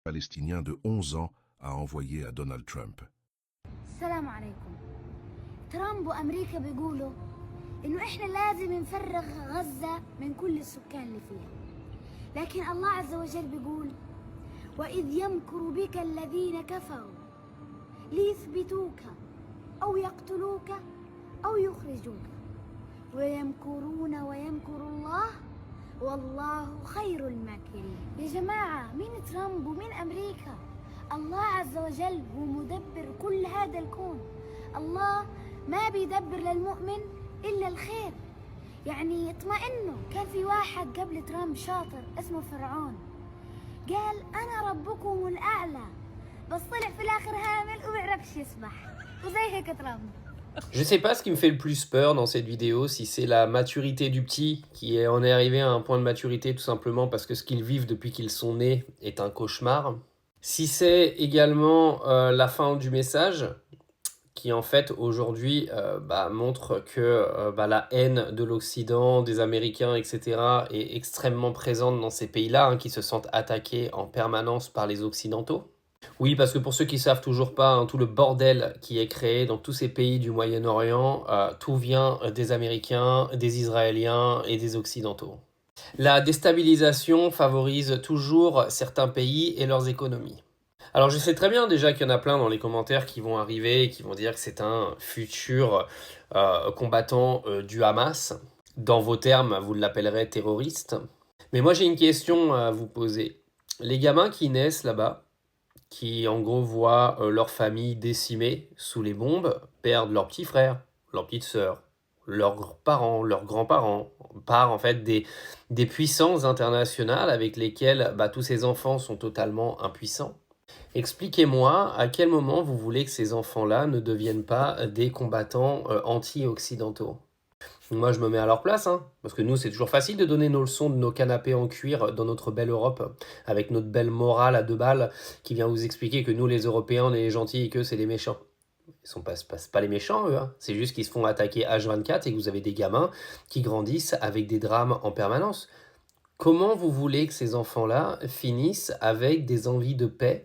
Palestinien de 11 ans a envoyé à Donald Trump. السلام عليكم. ترامب وأمريكا بيقولوا إنه إحنا لازم نفرغ غزة من كل السكان اللي فيها، لكن الله عز وجل بيقول: وإذ يمكر بك الذين كفروا ليثبتوك أو يقتلوك أو يخرجوك ويمكرون ويمكر الله والله خير الماكرين. يا جماعة، مين ترامب ومين أمريكا؟ الله عز وجل هو مدبر كل هذا الكون. الله ما بيدبر للمؤمن إلا الخير. يعني اطمئنوا، كان في واحد قبل ترامب شاطر اسمه فرعون، قال أنا ربكم الأعلى، بس طلع في الآخر هامل وما بيعرفش يسبح، وزي هيك ترامب. Je sais pas ce qui me fait le plus peur dans cette vidéo, si c'est la maturité du petit qui en est arrivé à un point de maturité tout simplement parce que ce qu'ils vivent depuis qu'ils sont nés est un cauchemar. Si c'est également la fin du message qui en fait aujourd'hui montre que la haine de l'Occident, des Américains, etc. est extrêmement présente dans ces pays-là, qui se sentent attaqués en permanence par les Occidentaux. Oui, parce que pour ceux qui ne savent toujours pas, tout le bordel qui est créé dans tous ces pays du Moyen-Orient, tout vient des Américains, des Israéliens et des Occidentaux. La déstabilisation favorise toujours certains pays et leurs économies. Alors je sais très bien déjà qu'il y en a plein dans les commentaires qui vont arriver et qui vont dire que c'est un futur combattant du Hamas. Dans vos termes, vous l'appellerez terroriste. Mais moi j'ai une question à vous poser. Les gamins qui naissent là-bas, qui en gros voient leur famille décimée sous les bombes, perdent leurs petits frères, leurs petites sœurs, leurs parents, leurs grands-parents, par en fait des puissances internationales avec lesquelles tous ces enfants sont totalement impuissants. Expliquez-moi à quel moment vous voulez que ces enfants-là ne deviennent pas des combattants anti-occidentaux. Moi, je me mets à leur place, parce que nous, c'est toujours facile de donner nos leçons de nos canapés en cuir dans notre belle Europe, avec notre belle morale à 2 balles, qui vient vous expliquer que nous, les Européens, on est les gentils et qu'eux, c'est les méchants. Ils sont pas les méchants, eux. C'est juste qu'ils se font attaquer H24 et que vous avez des gamins qui grandissent avec des drames en permanence. Comment vous voulez que ces enfants-là finissent avec des envies de paix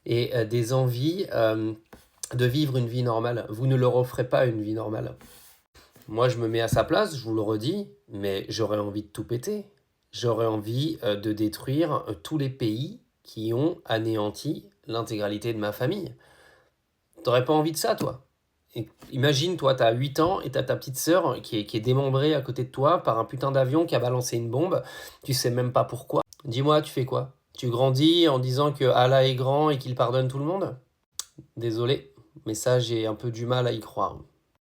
et des envies de vivre une vie normale? Vous ne leur offrez pas une vie normale. Moi, je me mets à sa place, je vous le redis, mais j'aurais envie de tout péter. J'aurais envie de détruire tous les pays qui ont anéanti l'intégralité de ma famille. T'aurais pas envie de ça, toi? Imagine, toi, t'as 8 ans et t'as ta petite sœur qui est démembrée à côté de toi par un putain d'avion qui a balancé une bombe. Tu sais même pas pourquoi. Dis-moi, tu fais quoi? Tu grandis en disant que Allah est grand et qu'il pardonne tout le monde? Désolé, mais ça, j'ai un peu du mal à y croire.